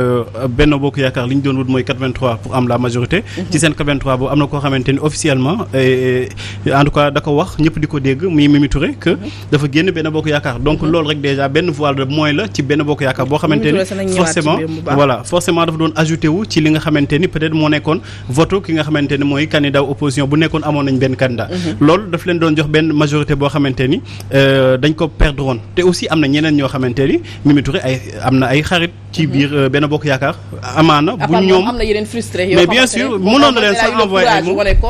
Benno Bokk Yaakaar li ñu doon wut mooy 83 pour am la majorité. ci seen 83 boobu am na koo xamante ni officiellement en tout cas da ko wax ñëpp di ko dégg muy Mimi Touré que dafa génn Benno Bokk Yaakaar donc loolu rek déjà benn voie de moins la ci Benno Bokk Yaakaar boo xamante ni forcément dafa doon ajouté wu ci li nga xamante ni peut-être moo nekkoon vote ki nga xamante ni mooy candidat opposition bu nekkoon amoon nañ benn candidat. loolu daf leen doon jox benn majorité boo xamante ni dañ ko perdre woon te aussi am na ñeneen ñoo xamante ni Mimi Touré am na ay xarit ci biir Benno Bokk Yaakaar amaana bu ñoom am na yeneen frustré mais bien sûr mënoon na leen sax envoyé ay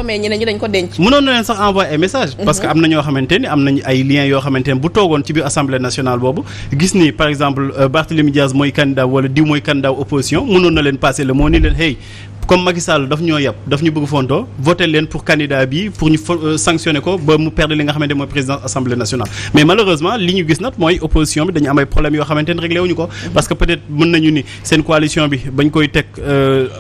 mais ñeneen ñi dañ ko denc. mënoon na leen sax envoyé ay message parce que am na ñoo xamante ni am nañ ay liens yoo xamante ni bu toogoon ci biir assemblée nationale boobu gis ni par exemple Barthélémy Diaz mooy candidat wala diw mooy candidat opposition mënoon na leen passer le mot ni leen hey comme Macky Sall daf ñoo yàpp daf ñu bëgg fontoo voté leen pour candidat bi pour ñu sanctionner ko ba mu perdre li nga xamante mooy président assemblée nationale mais malheureusement li ñu gis nag mooy opposition bi dañu am ay problèmes yoo xamante ni réglé wuñu ko parce que peut-être mën nañu ni seen coalition bi bañ koy teg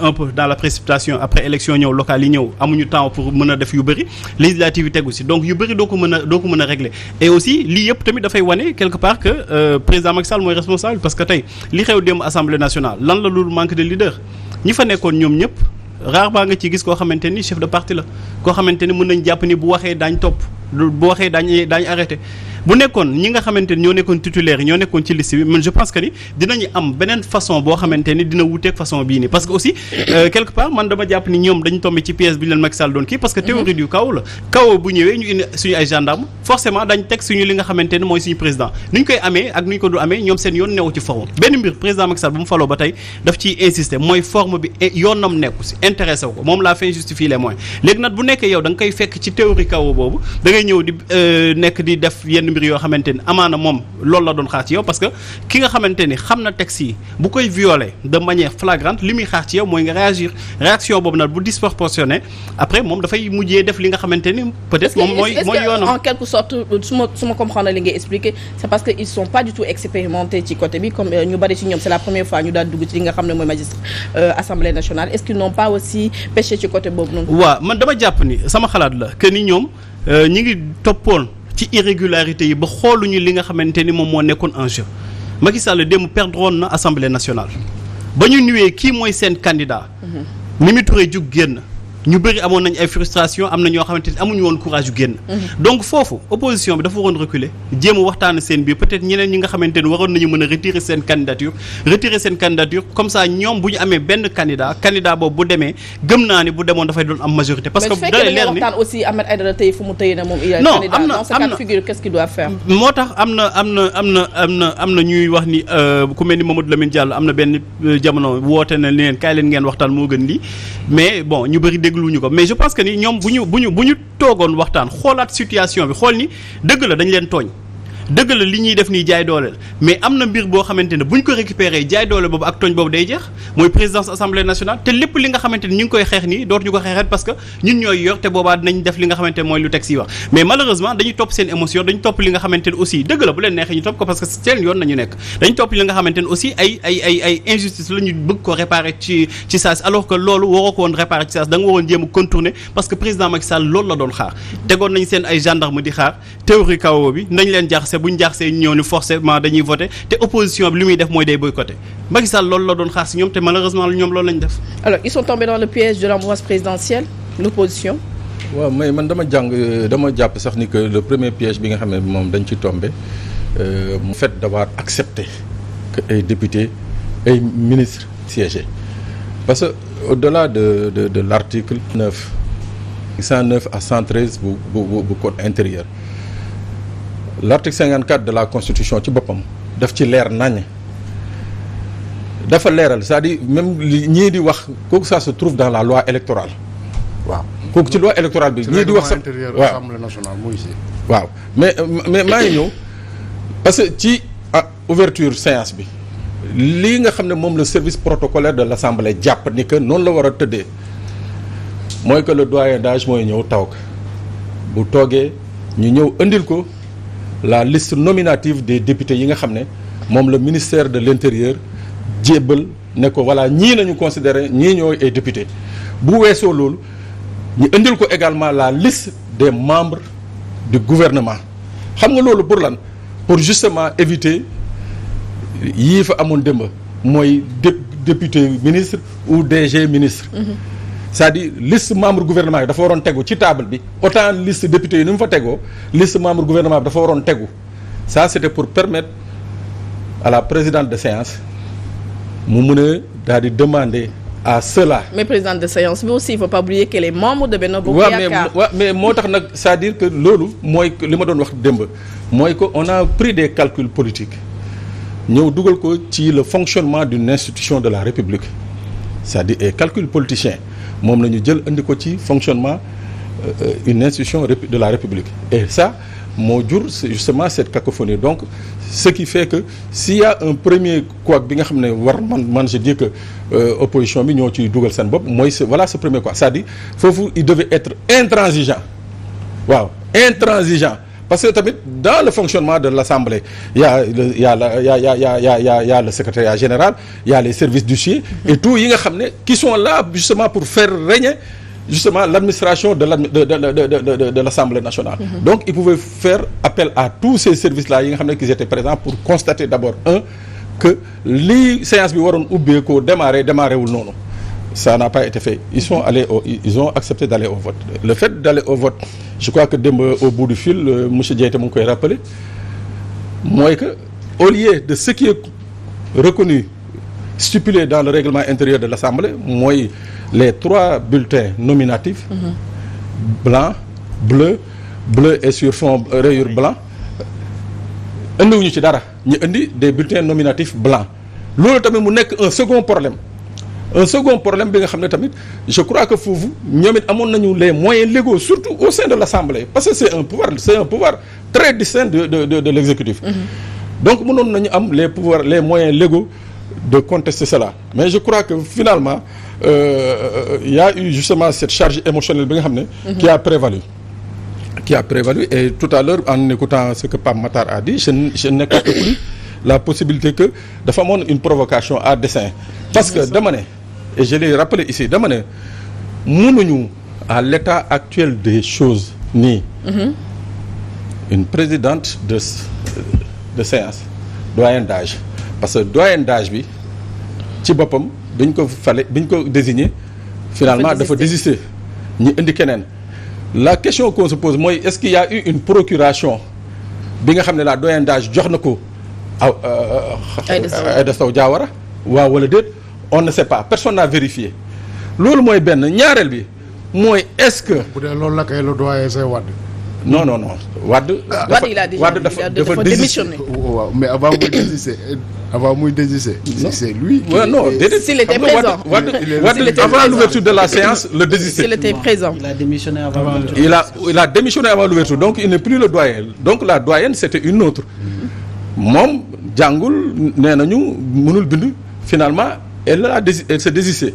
un peu dans la précipitation après élection ñëw locales yi ñëw amuñu temps pour mën a def yu bëri législative yi tegu si donc yu bëri doo ko mën a régler et aussi lii yëpp tamit dafay wane quelque part que président Macky Sall mooy responsable parce que tey li xew démb assemblée nationale lan la loolu manque de leader ñi fa nekkoon ñoom ñëpp rarement nga ci gis koo xamante ni chef de parti la koo xamante ni mën nañ jàpp ni bu waxee daañ topp bu waxee daañu arrêté bu nekkoon ñi nga xamante ni ñoo nekkoon titulaire yi ñoo nekkoon ci liste bi man je pense que ni dinañu am beneen façon boo xamante ni dina wuteeg façon bii nii parce que aussi quelque part man dama jàpp ni ñoom dañu tombé ci pièce bi leen Macky Sall doon kii parce que théorie du kaw la kaw bu ñëwee ñu indi suñu ay gendarme forcément dañ teg suñu li nga xamante ni mooy suñu président ni ñu koy amee ak ni ñu ko du amee ñoom seen yoon newu ci forme benn mbir président Macky Sall bu mu faloo ba tey daf ciy insister mooy forme bi yoonam nekku si intéressé wu ko moom la fin justifie les moyens léegi nag bu nekkee yow da nga koy fekk ci théorie kaw boobu da ngay ñëw di nekk di def yenn mbir yoo xamante ni amaana moom loolu la doon xaar ci yow parce que ki nga xamante ni xam na texte yi bu koy violer de manière flagrante li muy xaar ci yow mooy nga réaction boobu nag bu disproportionné après moom dafay mujjee def li nga xamante ni peut-être moom mooy yoonam en quelque sorte su ma comprendre li ngay expliquer c'est parce que ils sont pas du tout expérimentés ci côté bi comme ñu bari ci ñoom c'est la première fois ñu daal dugg ci li nga xam ne mooy magistrat assemblée nationale est-ce qu'ils n'ont pas aussi pêché ci côté boobu noonu. waaw man dama jàpp ni sama xalaat la que ni ñoom ñi ngi toppoon ci irrégularité yi ba xooluñu li nga xamante ni moom moo nekkoon en jeu Macky Sall démb perdroon na assemblée nationale ba ñu nuwee kii mooy seen candidat Mimi Touré jug génn ñu bëri amoon nañ ay frustration am na ñoo xamante ni amuñu woon courage yu génn donc foofu opposition bi dafa waroon reculer jéem a waxtaan seen biir peut-être ñeneen ñi nga xamante ni waroon nañu mën a retirer seen candidature comme ça ñoom bu ñu amee benn candidat boobu bu demee gëm naa ni bu demoon dafay doon am majorité parce que bu dalee leer ni waxtaan aussi Ahmed Aïdara tey fu mu tëye na moom il est candidat dans ce cas de figure qu'est-ce qu'il doit faire moo tax am na ñuy wax ni ku mel ni Mamadou Lamine Diallo am na benn jamono woote na leen kaay leen ngeen waxtaan moo gën lii mais bon ñu bëri luñu ko mais je pense que ni ñoom bu ñu toogoon waxtaan xoolaat situation bi xool ni dëgg la dañ leen tooñ dëgg la li ñuy def nii jaay dooleel mais am na mbir boo xamante ne bu ñu ko récupérer jaay doole boobu ak tooñ boobu day jeex mooy présidence assemblée nationale te lépp li nga xamante ni ñu ngi koy xeex nii dootuñu ko xeexet parce que ñun ñooy yor te boobaa dinañ def li nga xamante ne mooy lu texte yi wax mais malheureusement dañuy topp seen émotion dañu topp li nga xamante ne aussi dëgg la bu leen neexee ñu topp ko parce que seen yoon nañu nekk dañu topp li nga xamante ne aussi ay injustice la ñu bëgg ko réparer ci saas alors que loolu waroo ko woon réparer ci saas da nga waroon jéem a contourner parce que président Macky Sall loolu la doon xaar tegoon nañ seen ay gendarme di xaar théorie kaw bi nañ leen jaxase buñ jaxasee ñëw ni forcément dañuy voter te opposition bi li muy def mooy day boycotter Macky Sall loolu la doon xaar si ñoom te malheureusement ñoom loolu lañ def. Alors ils sont tombés dans le piège de la mouvance présidentielle l'opposition. waaw mais man dama jàpp sax ni que le premier piège bi nga xam ne moom dañ ci tombé mu fait d'avoir accepté que ay députés ay ministres siégés parce que au-delà de l'article 109 à 113 bu code intérieur. L'article 54 de la Constitution ci boppam daf ci leer nañ dafa leeral c'est-à-dire même li ñii di wax kooku ça se trouve dans la loi électorale waaw kooku ci loi électorale bi ñii di wax sax waaw Assemblée nationale muy si waaw mais maa ngi ñëw parce que ci ouverture séance bi lii nga xam ne moom le service protocolaire de l'Assemblée jàpp ni que noonu la war a tëddee mooy que le doyen d'âge mooy ñëw taw bu toogee ñu ñëw indil ko la liste nominative des députés yi nga xam ne moom le ministère de l'intérieur jébbal ne ko voilà ñii nañu considéré ñii ñooy ay députés bu weesoo loolu ñu indil ko également la liste des membres du gouvernement xam nga loolu pour lan pour justement éviter yii fa amoon démb mooy député ministre ou DG ministre. C'est-à-dire liste membre gouvernement yi dafa waroon tegu ci table bi autant liste député yi ni mu fa tegoo liste membre gouvernement bi dafa waroon tegu ça c'était pour permettre à la présidente de séance mu mën a daal di demander à cela. mais présidente de séance bi aussi il faut pas oublier qu'elle est membre de Benno Bokk Yaakaar. waaw mais moo tax nag c'est-à-dire que loolu mooy li ma doon wax démb mooy que on a pris des calculs politiques ñëw dugal ko ci le fonctionnement d'une institution de la République c'est-à-dire ay calcul politicien moom la ñu jël indi ko ci fonctionnement une institution de la République et ça moo jur justement cette cacophonie donc ce qui fait que s'il y a un premier couac bi nga xam ne man je dis que opposition bi ñoo ciy dugal seen bopp mooy voilà ce premier couac c'est-à-dire foofu il devait être intransigeant waaw intransigeant parce que tamit dans le fonctionnement de l'Assemblée il y a le secrétariat général il y a les services d'huissier et tout yi nga xam ne qui sont là justement pour faire régner justement l'administration de l'Assemblée nationale. Donc ils pouvaient faire appel à tous ces services-là yi nga xam ne qu'ils étaient présents pour constater d'abord que li séance bi waroon ubbeekoo démarré wul noonu. Ça n'a pas été fait. Ils ont accepté d'aller au vote. Le fait d'aller au vote, je crois que au bout du fil, monsieur Diaité mu ngi koy rappelé mooy que au lieu de ce qui est reconnu stipulé dans le règlement intérieur de l'Assemblée mooy les 3 bulletins nominatifs blanc, bleu et sur fond rayure blanc indiwuñu ci dara ñu indi des bulletins nominatifs blancs loolu tamit mu nekk un second problème bi nga xam ne tamit je crois que foofu ñoom it amoon nañu les moyens légaux surtout au sein de l'Assemblée parce que c'est un pouvoir très distinct de l'exécutif. Donc mënoon nañu am les moyens légaux de contester cela mais je crois que finalement il y a eu justement cette charge émotionnelle bi nga xam ne qui a prévalu et tout à l'heure en écoutant ce que Pape Matar a dit je n'écarte plus la possibilité que dafa amoon une provocation à dessein parce que dama ne et je l'ai rappelé ici dama ne mënuñu à l'état actuel des choses nii une présidente de séance doyen d'âge parce que doyen d'âge bi ci boppam biñ ko désigné finalement dafa désister ñi indi keneen la question qu'on se pose mooy est-ce qu'il y a eu une procuration bi nga xam ne la doyen d'âge jox na ko Aïda Sow Diawara waaw wala déet on ne sait pas personne n'a vérifié loolu mooy benn ñaareel bi mooy est-ce que bu dee loolu la kay le doyen say Wade non Wade dafa démissionné. waaw mais avant muy désister c'est lui non déedéet s'il était présent avant l'ouverture de la séance le désister s'il était présent il a démissionné avant il a démissionné avant l'ouverture donc il n'est plus le doyen donc la doyenne c'était une autre moom jàngul nee nañu mënul bind finalement elle s'est désistée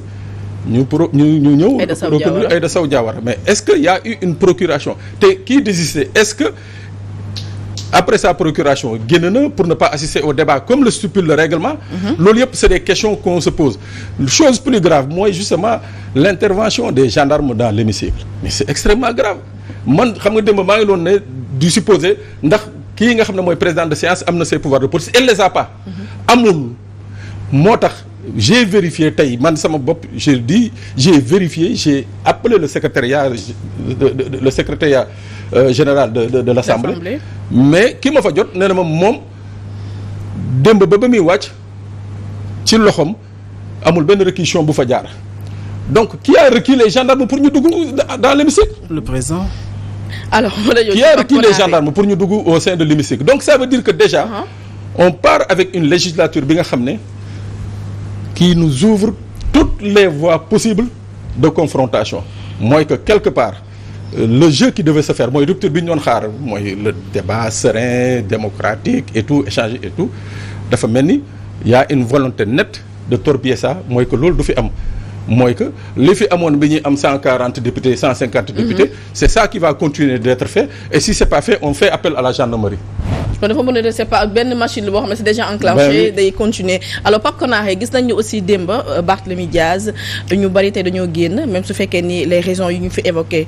ñu ñëw reconnu Aïda Sow Diawara mais est-ce que y a eu une procuration te kii désisté est-ce que après sa procuration génn na pour ne pas assister au débat comme le stipule le règlement loolu yëpp c'est des questions qu'on se pose chose plus grave mooy justement l'intervention des gendarmes dans l'hémicycle mais c'est extrêmement grave man xam nga démb maa ngi doon ne du supposer ndax kii nga xam ne mooy président de séance am na ses pouvoirs de police elle les a pas amul moo tax j'ai vérifié tey man sama bopp j'ai vérifié j'ai appelé le secrétariat général de l'Assemblée mais ki ma fa jot nee na ma moom démb ba muy wàcc ci loxoom amul benn réquisition bu fa jaar donc qui a requis les gendarmes pour ñu dugg dans l'hémicycle le président alors qui a requis les gendarmes pour ñu dugg au sein de l'hémicycle donc ça veut dire que déjà on part avec une législature bi nga xam ne qui nous ouvre toutes les voies possibles de confrontation mooy que quelque part le jeu qui devait se faire mooy rupture bi ñu doon xaar mooy le débat serein démocratique et tout échanger et tout dafa mel ni y a une volonté nette de torpiller ça mooy que loolu du fi am mooy que li fi amoon bi ñuy am 140 députés 150 députés c'est ça qui va continuer d'être fait et si c'est pas fait on fait appel à la gendarmerie. kon dafa mën a c'est pas benn machine boo xam ne c'est déjà enclenché day continuer alors Pape Konaté gis nañu aussi démb Barthélémy Diaz ñu bari tey dañoo génn même su fekkee ni les raisons yu ñu fi évoquées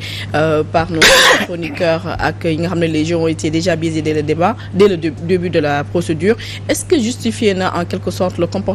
par nos chroniqueurs ak yi nga xam ne les gens ont été déjà biaisés dès le début de la procédure est-ce que justifié na en quelque sorte le comportement